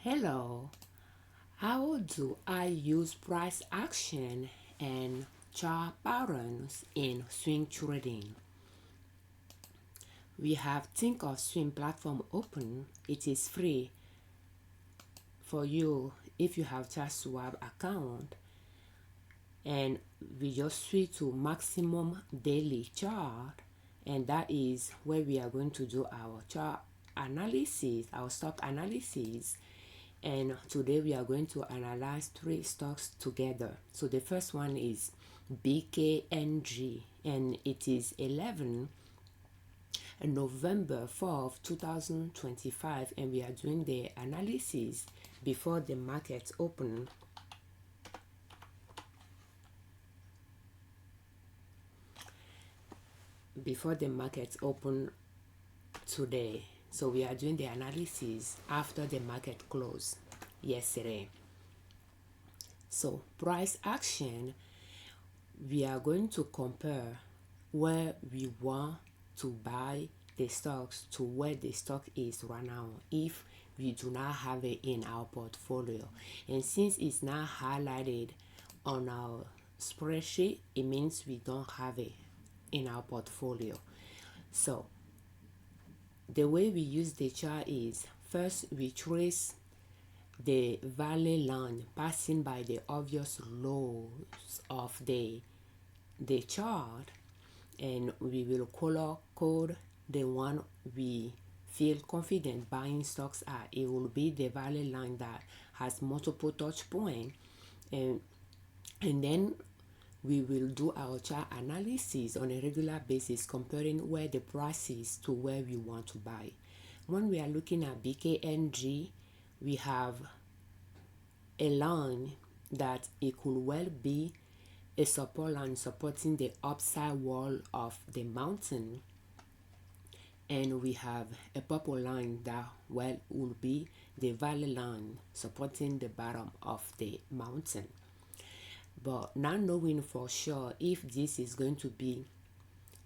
Hello, how do I use price action and chart patterns in swing trading? We have Think of Swing platform open. It is free for you if you have just Swap account, and we just switch to maximum daily chart, and that is where we are going to do our chart analysis, our stock analysis. And today we are going to analyze three stocks together. So the first one is BKNG, and it is 11 November 4th 2025, and we are doing the analysis before the market open. Before the market open today. So we are doing the analysis after the market closed yesterday. So price action, we are going to compare where we want to buy the stocks to where the stock is right now if we do not have it in our portfolio. And since it's not highlighted on our spreadsheet, it means we don't have it in our portfolio. So the way we use the chart is, first we trace the valley line passing by the obvious lows of the chart, and we will color code the one we feel confident buying stocks at. It will be the valley line that has multiple touch points, and then we will do our chart analysis on a regular basis, comparing where the price is to where we want to buy. When we are looking at BKNG, we have a line that it could well be a support line supporting the upside wall of the mountain, and we have a purple line that will be the valley line supporting the bottom of the mountain. But not knowing for sure if this is going to be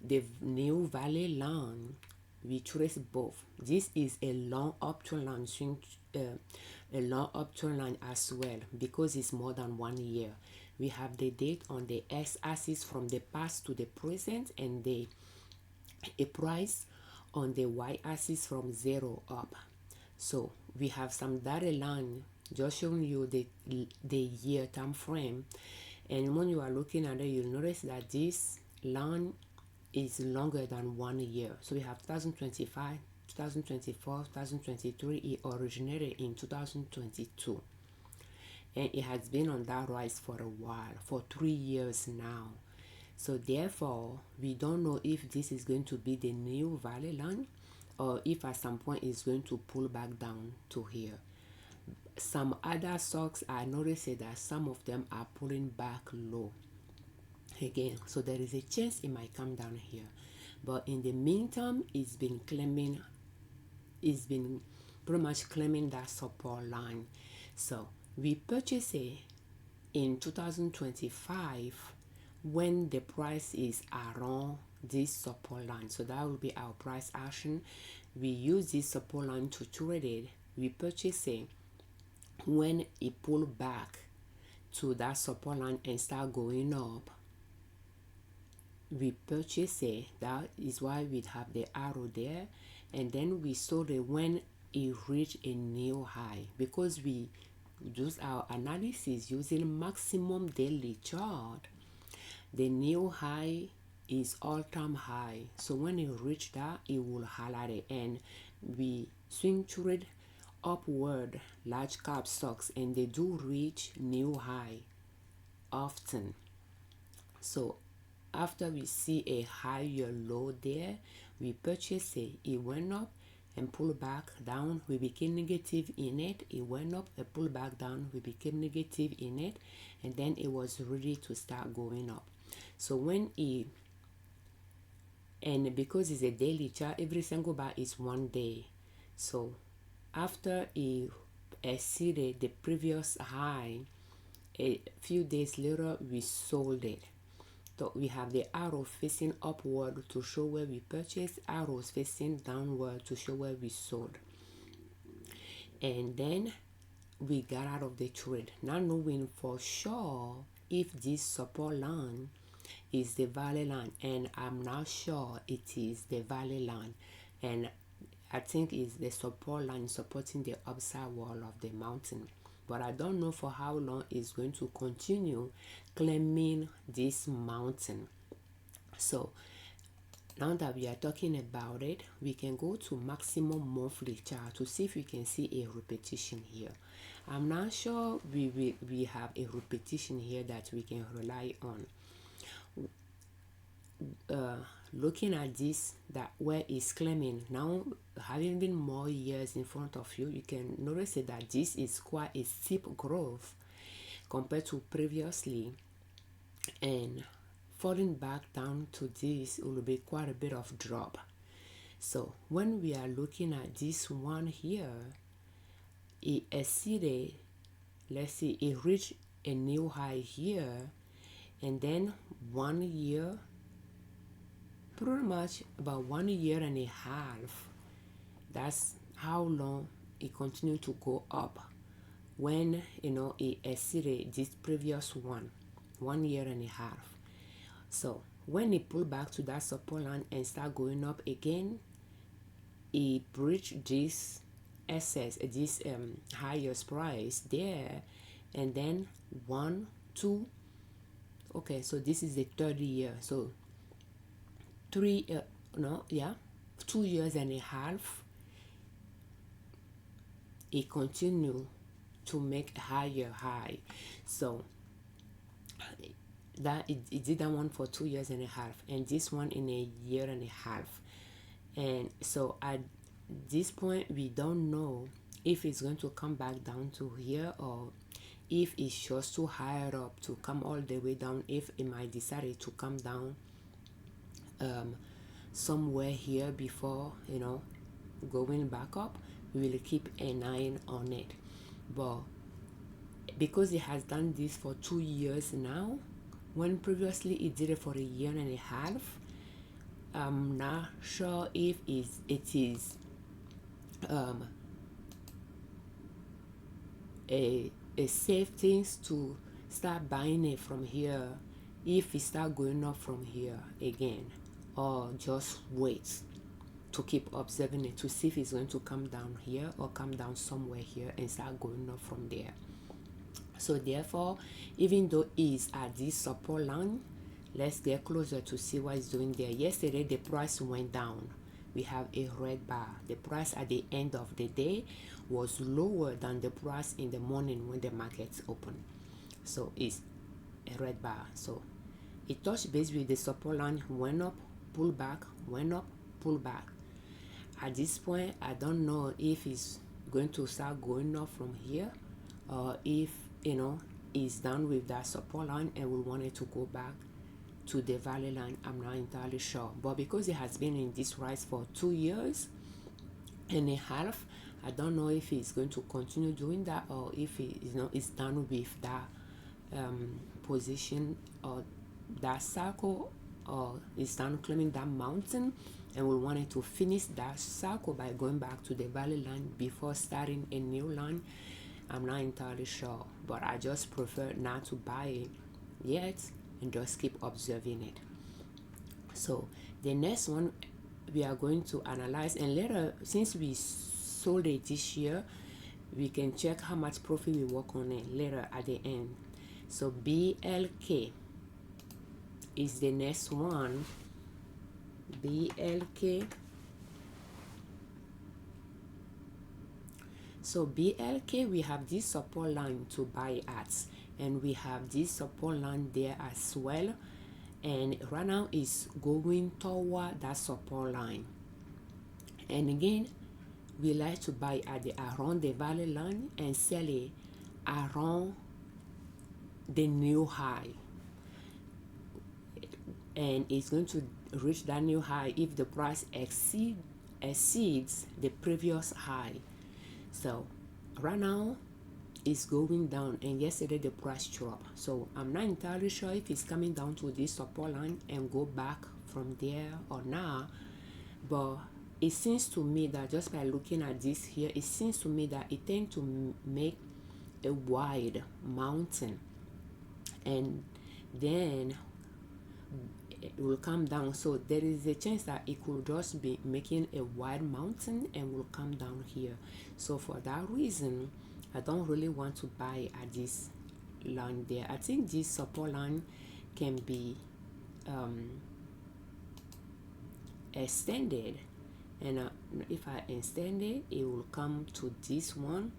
the new valley line, we trace both. This is a long uptrend line, a long uptrend line as well, because it's more than 1 year. We have the date on the x-axis from the past to the present, and a price on the y-axis from 0 up. So we have some dotted line just showing you the year time frame, and when you are looking at it, you'll notice that this line is longer than 1 year. So we have 2025, 2024, 2023. It originated in 2022, and it has been on that rise for a while, for 3 years now. So therefore, we don't know if this is going to be the new valley line, or if at some point it's going to pull back down to here. Some other stocks, I noticed that some of them are pulling back low again, so there is a chance it might come down here. But in the meantime, it's been pretty much claiming that support line. So we purchased it in 2025 when the price is around this support line. So that will be our price action. We use this support line to trade it. We purchase it when it pull back to that support line and start going up. We purchase it. That is why we have the arrow there, and then we sold it when it reached a new high, because we do our analysis using maximum daily chart. The new high is all-time high, so when it reach that, it will highlight it, and we swing trade upward large cap stocks, and they do reach new high often. So after we see a higher low there, we purchase it. It went up and pull back down, we became negative in it. It went up and pull back down, we became negative in it, and then it was ready to start going up. So when it, and because it's a daily chart, every single bar is 1 day. So after it exceeded the previous high, a few days later we sold it. So we have the arrow facing upward to show where we purchased, arrows facing downward to show where we sold. And then we got out of the trade, not knowing for sure if this support line is the valley line, and I'm not sure it is the valley line, and I think it's the support line supporting the upside wall of the mountain, but I don't know for how long it's going to continue claiming this mountain. So now that we are talking about it, we can go to maximum monthly chart to see if we can see a repetition here. I'm not sure we have a repetition here that we can rely on. Looking at this, that where it's claiming now, having been more years in front of you, you can notice that this is quite a steep growth compared to previously, and falling back down to this will be quite a bit of drop. So when we are looking at this one here, it exceeded, let's see, it reached a new high here, and then 1 year, pretty much about 1 year and a half, that's how long it continued to go up when it exceeded this previous 1 year and a half. So when it pulled back to that support line and start going up again, it breached this this highest price there, and then 1, 2, okay, so this is the third year, so 2 years and a half, it continued to make a higher high. So that it did that one for 2 years and a half, and this one in a year and a half. And so at this point, we don't know if it's going to come back down to here, or if it's just too high up to come all the way down, if it might decide to come down somewhere here before going back up. We will keep an eye on it, but because it has done this for 2 years now, when previously it did it for a year and a half, I'm not sure if it is a safe thing to start buying it from here if it start going up from here again, or just wait to keep observing it to see if it's going to come down here or come down somewhere here and start going up from there. So therefore, even though it's at this support line, let's get closer to see what it's doing there. Yesterday the price went down. We have a red bar. The price at the end of the day was lower than the price in the morning when the markets open. So it's a red bar. So it touched base with the support line, went up, pull back, went up, pull back. At this point, I don't know if it's going to start going up from here, or if it's done with that support line and we want it to go back to the valley line. I'm not entirely sure, but because it has been in this rise for 2 years and a half, I don't know if it's going to continue doing that, or if it's done with that position or that circle, or it's done claiming that mountain and we wanted to finish that circle by going back to the valley line before starting a new line. I'm not entirely sure, but I just prefer not to buy it yet and just keep observing it. So the next one we are going to analyze, and later, since we sold it this year, we can check how much profit we work on it later at the end. So BLK is the next one. BLK. So BLK, we have this support line to buy at, and we have this support line there as well, and right now is going toward that support line. And again, we like to buy at around the valley line and sell it around the new high, and it's going to reach that new high if the price exceeds the previous high. So right now it's going down, and yesterday the price dropped, so I'm not entirely sure if it's coming down to this support line and go back from there or not. But it seems to me that just by looking at this here, it seems to me that it tends to make a wide mountain, and then it will come down. So there is a chance that it could just be making a wide mountain and will come down here. So for that reason, I don't really want to buy at this line there. I think this support line can be extended, and if I extend it, it will come to this one,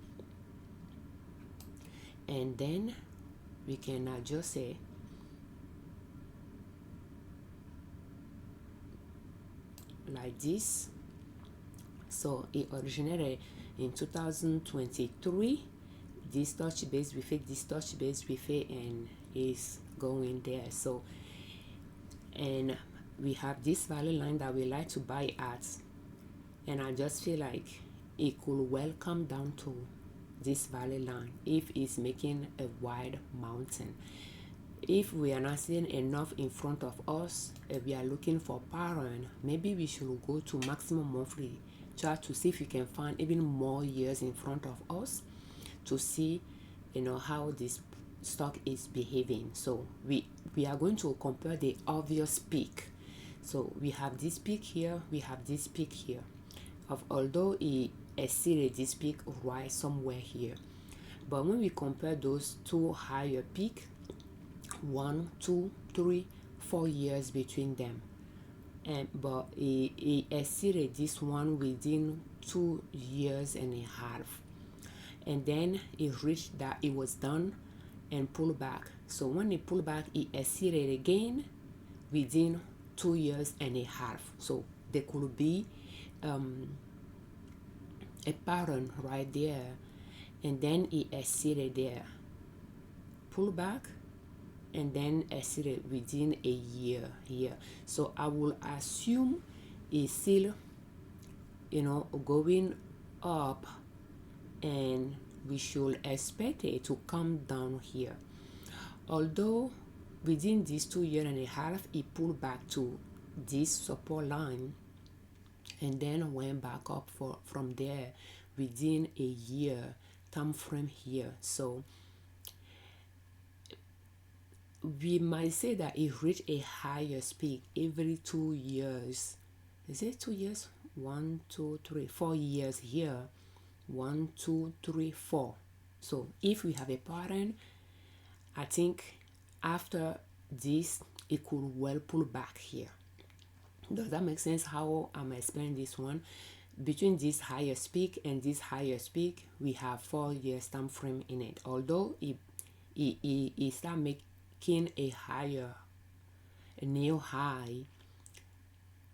and then we can just say like this. So it originated in 2023. This touch base with it, this touch base with it, and is going there. So, and we have this value line that we like to buy at, and I just feel like it could well come down to this value line if it's making a wide mountain. If we are not seeing enough in front of us, if we are looking for pattern, maybe we should go to maximum monthly chart to see if we can find even more years in front of us to see, you know, how this stock is behaving. So we are going to compare the obvious peak. So we have this peak here, we have this peak here. Although it exceeded this peak right somewhere here, but when we compare those two higher peak, 1, 2, 3, 4 years between them, and but it exceeded this one within 2 years and a half, and then it reached that it was done and pulled back. So when it pulled back, it exceeded again within 2 years and a half. So there could be a pattern right there, and then it exceeded there, pull back, and then exceeded within a year here. So I will assume it's still, you know, going up, and we should expect it to come down here. Although within these 2 years and a half, it pulled back to this support line and then went back up from there within a year time frame here. So we might say that it reached a higher peak every 2 years. Is it 2 years? 1, 2, 3, 4 years here. 1, 2, 3, 4. So if we have a pattern, I think after this, it could well pull back here. Does that make sense how I'm explaining this one? Between this highest peak and this highest peak, we have 4 years time frame in it. Although it start making a new high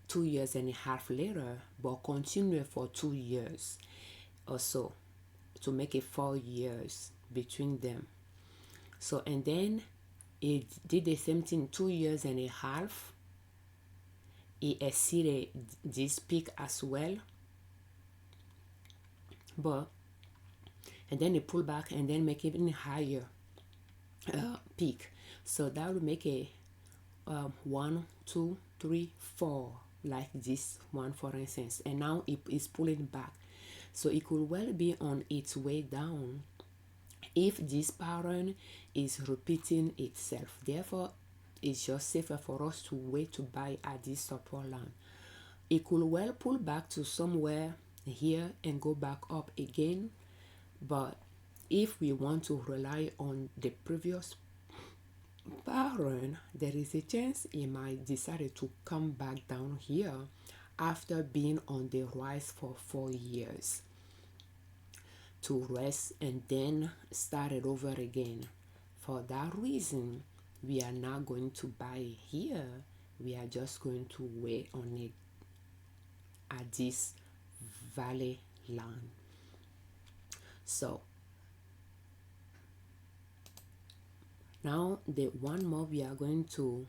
2 years and a half later, but continue for 2 years or so to make it 4 years between them. So, and then it did the same thing 2 years and a half. It exceeded this peak as well, and then it pulled back and then make it even higher peak. So that would make a 1, 2, 3, 4, like this one, for instance, and now it is pulling back. So it could well be on its way down if this pattern is repeating itself. Therefore, it's just safer for us to wait to buy at this support line. It could well pull back to somewhere here and go back up again, but if we want to rely on the previous pattern, there is a chance it might decide to come back down here after being on the rise for 4 years to rest and then start it over again. For that reason, we are not going to buy here. We are just going to wait on it at this valley line. So now the one more we are going to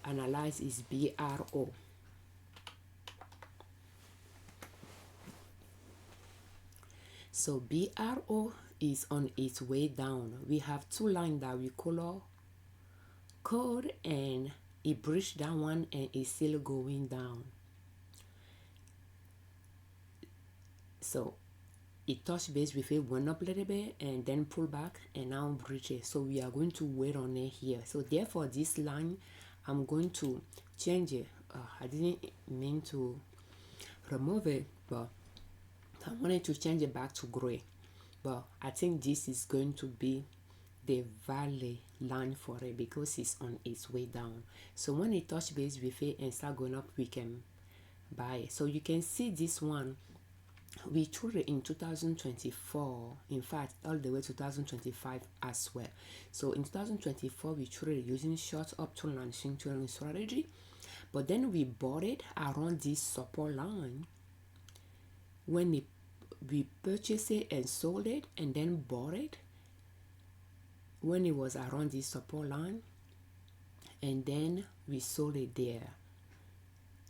analyze is BRO. So BRO is on its way down. We have two lines that we color code, and it breached that one and it's still going down. So it touched base with it, went up a little bit and then pull back and now breach it. So we are going to wait on it here. So therefore this line, I'm going to change it. I didn't mean to remove it, but I wanted to change it back to gray. But I think this is going to be the valley line for it because it's on its way down. So when it touch base with it and start going up, we can buy it. So you can see this one, we traded in 2024, in fact all the way to 2025 as well. So in 2024 we traded using short up to launching trading strategy, but then we bought it around this support line when we purchased it and sold it, and then bought it when it was around this support line, and then we sold it there,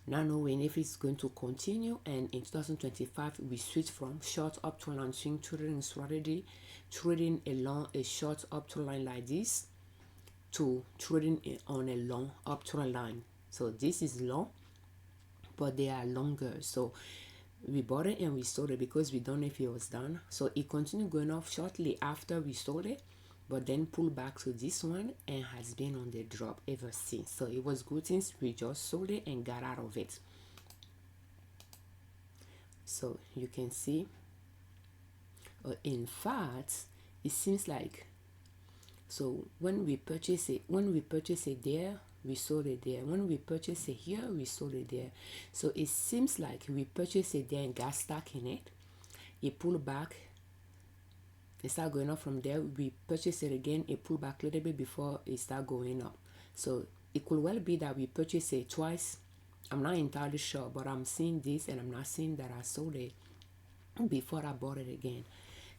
not knowing if it's going to continue. And in 2025 we switched from short up to launching trading strategy, trading along a short up to line like this, to trading on a long up to line. So this is long, but they are longer. So we bought it and we sold it because we don't know if it was done. So it continued going off shortly after we sold it, but then pulled back to this one and has been on the drop ever since. So it was good since we just sold it and got out of it. So you can see, in fact, it seems like, so when we purchase it there, we sold it there. When we purchase it here, we sold it there. So it seems like we purchased it there and got stuck in it. It pulled back, it started going up from there. We purchased it again, it pulled back a little bit before it started going up. So it could well be that we purchased it twice. I'm not entirely sure, but I'm seeing this and I'm not seeing that I sold it before I bought it again.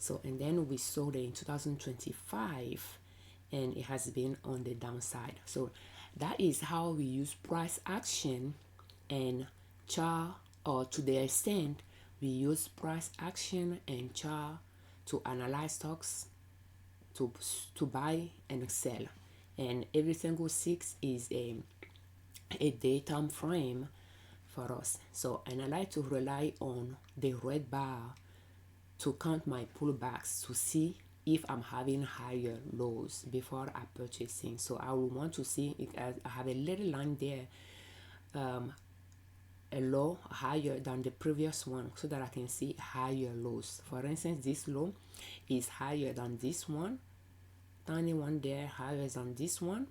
So and then we sold it in 2025 and it has been on the downside. So that is how we use price action and chart, or to the extent we use price action and chart to analyze stocks, to buy and sell. And every single 6 is a day time frame for us. So, and I like to rely on the red bar to count my pullbacks to see if I'm having higher lows before I purchasing. So I will want to see if I have a little line there, a low higher than the previous one, so that I can see higher lows. For instance, this low is higher than this one, tiny one there higher than this one,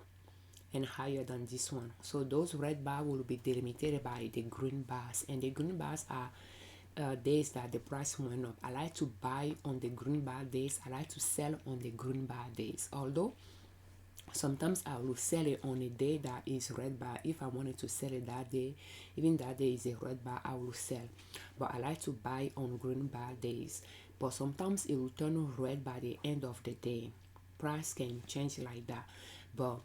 and higher than this one. So those red bars will be delimited by the green bars, and the green bars are days that the price went up. I like to buy on the green bar days. I like to sell on the green bar days. Although sometimes I will sell it on a day that is red bar. If I wanted to sell it that day, even that day is a red bar, I will sell. But I like to buy on green bar days. But sometimes it will turn red by the end of the day. Price can change like that. But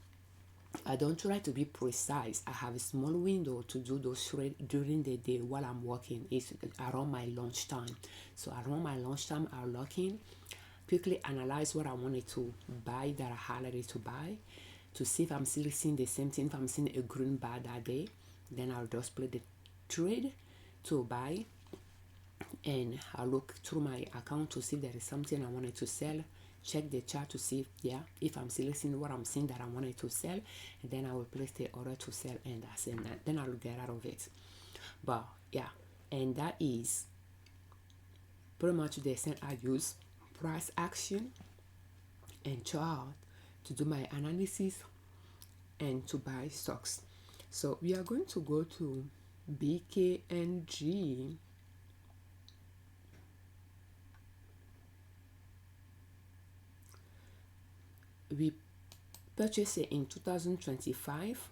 I don't try to be precise. I have a small window to do those trades during the day while I'm working. It's around my lunchtime. So around my lunchtime, I'll log in, quickly analyze what I wanted to buy that I highlighted to buy, to see if I'm still seeing the same thing. If I'm seeing a green bar that day, then I'll just play the trade to buy, and I'll look through my account to see if there is something I wanted to sell. Check the chart to see if I'm still seeing what I'm seeing that I wanted to sell, and then I will place the order to sell, and that's it. Then I'll get out of it. But yeah, and that is pretty much the extent I use price action and chart to do my analysis and to buy stocks. So we are going to go to BKNG. We purchased it in 2025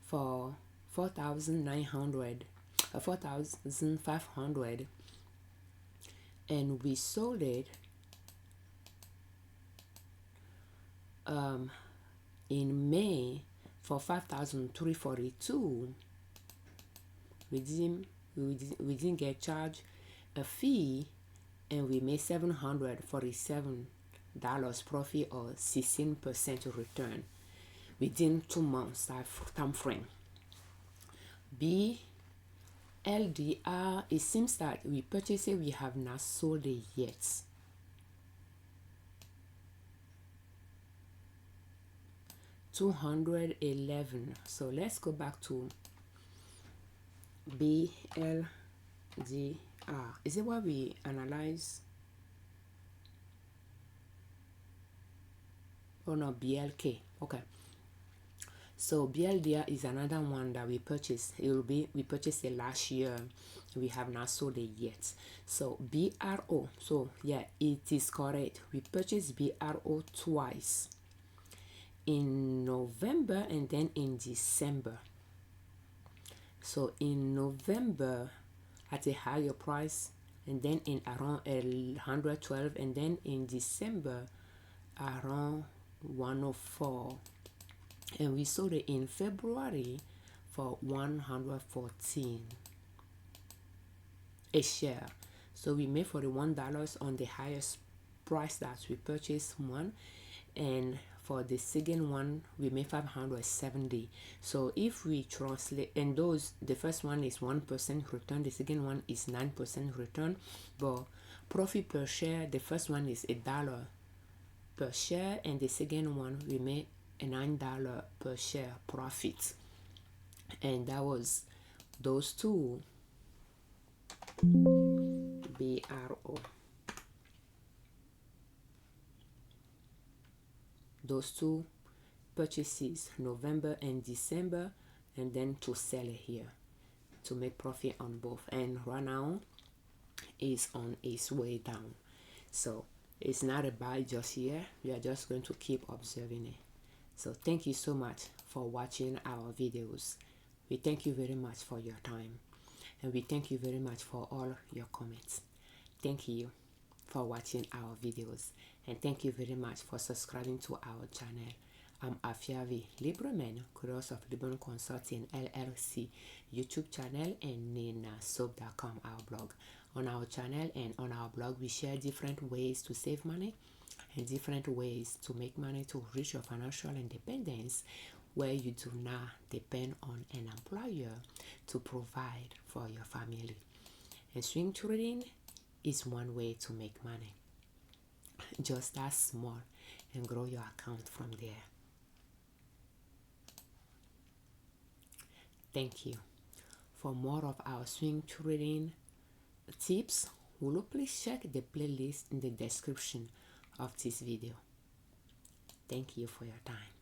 for 4,500, and we sold it in May for 5,342. We didn't get charged a fee, and we made $747 profit, or 16% return within 2 months time frame. LDR, it seems that we purchased it, we have not sold it yet. $211. So let's go back to BLDR. Is it what we analyze? Oh no, BLK. Okay. So BLDR is another one that we purchased. It will be, we purchased it last year. We have not sold it yet. So BRO. So yeah, it is correct. We purchased BRO twice, in November and then in December. So in November at a higher price, and then in around 112, and then in December around 104, and we sold it in February for 114 a share. So we made $41 on the highest price that we purchased one, and for the second one we made 570. So if we translate, and those, the first one is 1% return, the second one is 9% return, but profit per share, the first one is $1 per share, and the second one we made a $9 per share profit. And that was those two BRO. Those two purchases, November and December, and then to sell it here to make profit on both. And right now is on its way down. So it's not a buy just here. We are just going to keep observing it. So thank you so much for watching our videos. We thank you very much for your time, and we thank you very much for all your comments. Thank you for watching our videos, and thank you very much for subscribing to our channel. I'm Afiavi Liberman, creator of Liberman Consulting L.L.C YouTube channel, and ninasoap.com, our blog. On our channel and on our blog, we share different ways to save money and different ways to make money to reach your financial independence, where you do not depend on an employer to provide for your family. And swing trading is one way to make money. Just start small and grow your account from there. Thank you. For more of our swing trading tips, will you please check the playlist in the description of this video. Thank you for your time.